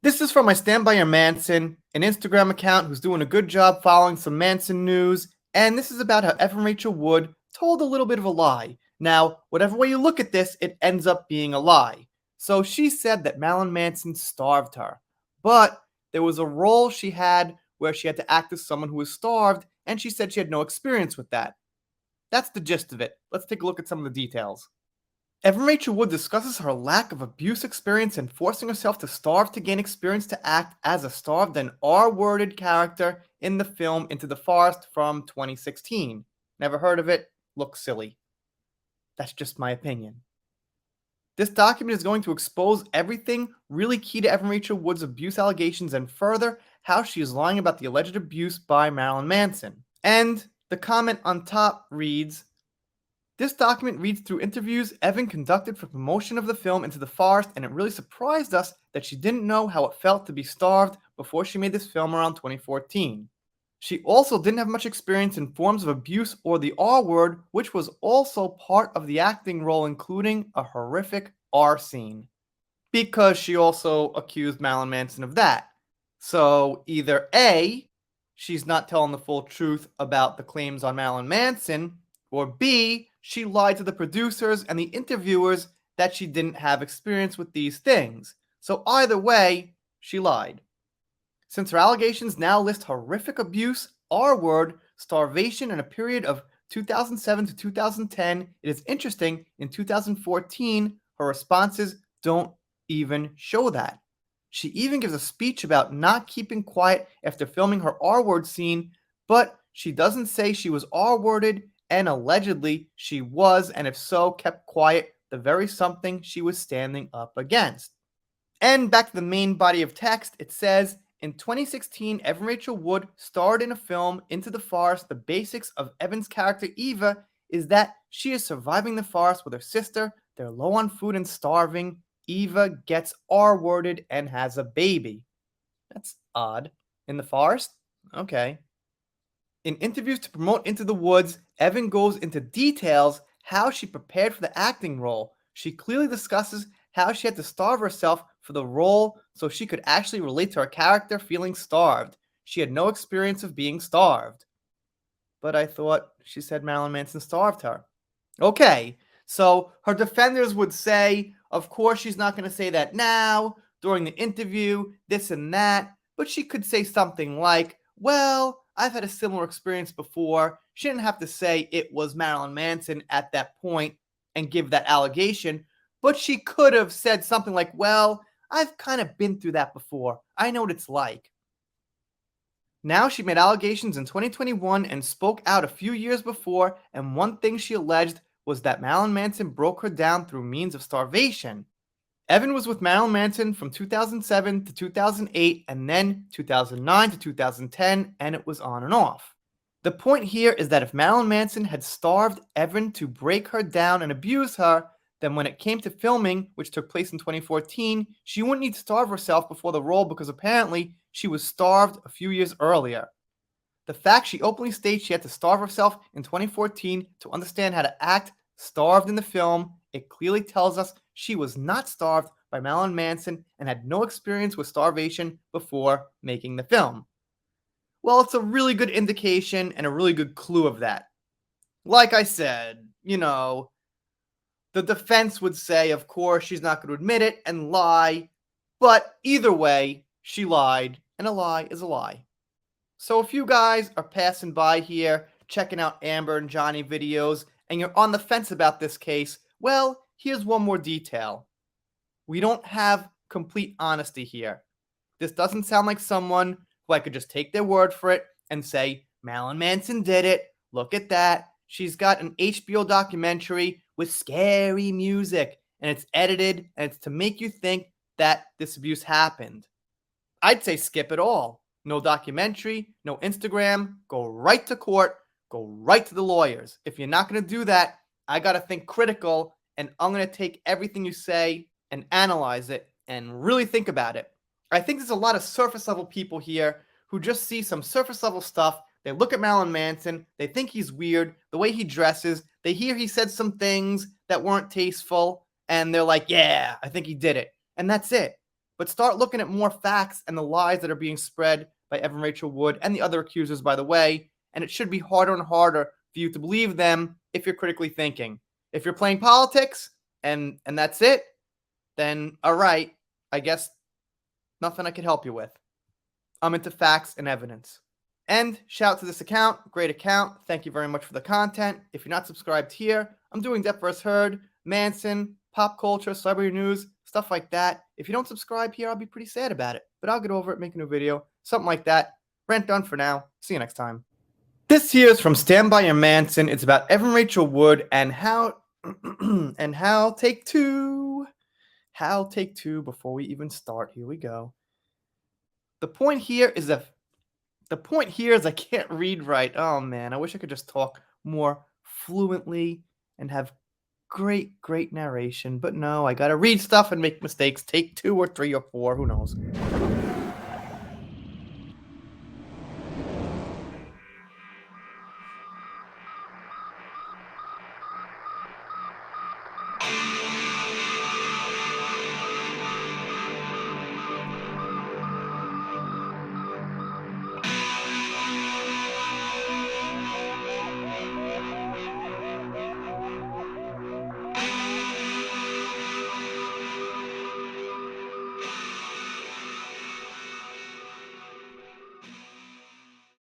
This is from my Stand By Your Manson, an Instagram account who's doing a good job following some Manson news, and this is about how Evan Rachel Wood told a little bit of a lie. Now, whatever way you look at this, it ends up being a lie. So she said that Marilyn Manson starved her, but there was a role she had where she had to act as someone who was starved, and she said she had no experience with that. That's the gist of it. Let's take a look at some of the details. Evan Rachel Wood discusses her lack of abuse experience and forcing herself to starve to gain experience to act as a starved and R-worded character in the film Into the Forest from 2016. Never heard of it, looks silly. That's just my opinion. This document is going to expose everything really key to Evan Rachel Wood's abuse allegations and further how she is lying about the alleged abuse by Marilyn Manson. And the comment on top reads, "This document reads through interviews Evan conducted for promotion of the film Into the Forest, and it really surprised us that she didn't know how it felt to be starved before she made this film around 2014. She also didn't have much experience in forms of abuse or the R word, which was also part of the acting role, including a horrific R scene." Because she also accused Marilyn Manson of that. So either A, she's not telling the full truth about the claims on Marilyn Manson, or B, she lied to the producers and the interviewers that she didn't have experience with these things. So either way, she lied. Since her allegations now list horrific abuse, R word, starvation, and a period of 2007 to 2010, it is interesting, in 2014, her responses don't even show that. She even gives a speech about not keeping quiet after filming her R word scene, but she doesn't say she was R worded, and allegedly she was, and if so, kept quiet, the very something she was standing up against. And back to the main body of text, it says, in 2016, Evan Rachel Wood starred in a film, Into the Forest. The basics of Evan's character, Eva, is that she is surviving the forest with her sister. They're low on food and starving. Eva gets R-worded and has a baby. That's odd. In the forest? Okay. In interviews to promote Into the Woods, Evan goes into details how she prepared for the acting role. She clearly discusses how she had to starve herself for the role so she could actually relate to her character feeling starved. She had no experience of being starved. But I thought she said Marilyn Manson starved her. Okay, so her defenders would say, of course, she's not going to say that now, during the interview, this and that, but she could say something like, well, I've had a similar experience before. She didn't have to say it was Marilyn Manson at that point and give that allegation, but she could have said something like, well, I've kind of been through that before. I know what it's like. Now she made allegations in 2021 and spoke out a few years before, and one thing she alleged was that Marilyn Manson broke her down through means of starvation. Evan was with Marilyn Manson from 2007 to 2008 and then 2009 to 2010, and it was on and off. The point here is that if Marilyn Manson had starved Evan to break her down and abuse her, then when it came to filming, which took place in 2014, she wouldn't need to starve herself before the role because apparently she was starved a few years earlier. The fact she openly states she had to starve herself in 2014 to understand how to act starved in the film, it clearly tells us she was not starved by Marilyn Manson and had no experience with starvation before making the film. Well, it's a really good indication and a really good clue of that. Like I said, the defense would say, of course, she's not going to admit it and lie, but either way, she lied, and a lie is a lie. So if you guys are passing by here, checking out Amber and Johnny videos, and you're on the fence about this case, well, here's one more detail. We don't have complete honesty here. This doesn't sound like someone who I could just take their word for it and say, Marilyn Manson did it, look at that. She's got an HBO documentary with scary music, and it's edited, and it's to make you think that this abuse happened. I'd say skip it all. No documentary, no Instagram, go right to court, go right to the lawyers. If you're not going to do that, I got to think critical, and I'm going to take everything you say and analyze it and really think about it. I think there's a lot of surface level people here who just see some surface level stuff. They look at Marilyn Manson, they think he's weird, the way he dresses, they hear he said some things that weren't tasteful, and they're like, yeah, I think he did it. And that's it. but start looking at more facts and the lies that are being spread by Evan Rachel Wood and the other accusers, by the way, and it should be harder and harder for you to believe them if you're critically thinking. If you're playing politics and that's it, then all right, I guess nothing I can help you with. I'm into facts and evidence. And shout out to this account, great account. Thank you very much for the content. If you're not subscribed here, I'm doing Death vs. Heard, Manson, pop culture, celebrity news, stuff like that. If you don't subscribe here, I'll be pretty sad about it. But I'll get over it, make a new video, something like that. Rant done for now. See you next time. This here is from Stand By Your Manson. It's about Evan Rachel Wood and how take two. How take two before we even start. Here we go. The point here is I can't read right. Oh man, I wish I could just talk more fluently and have great narration, but no, I gotta read stuff and make mistakes. Take 2 or 3 or 4, who knows.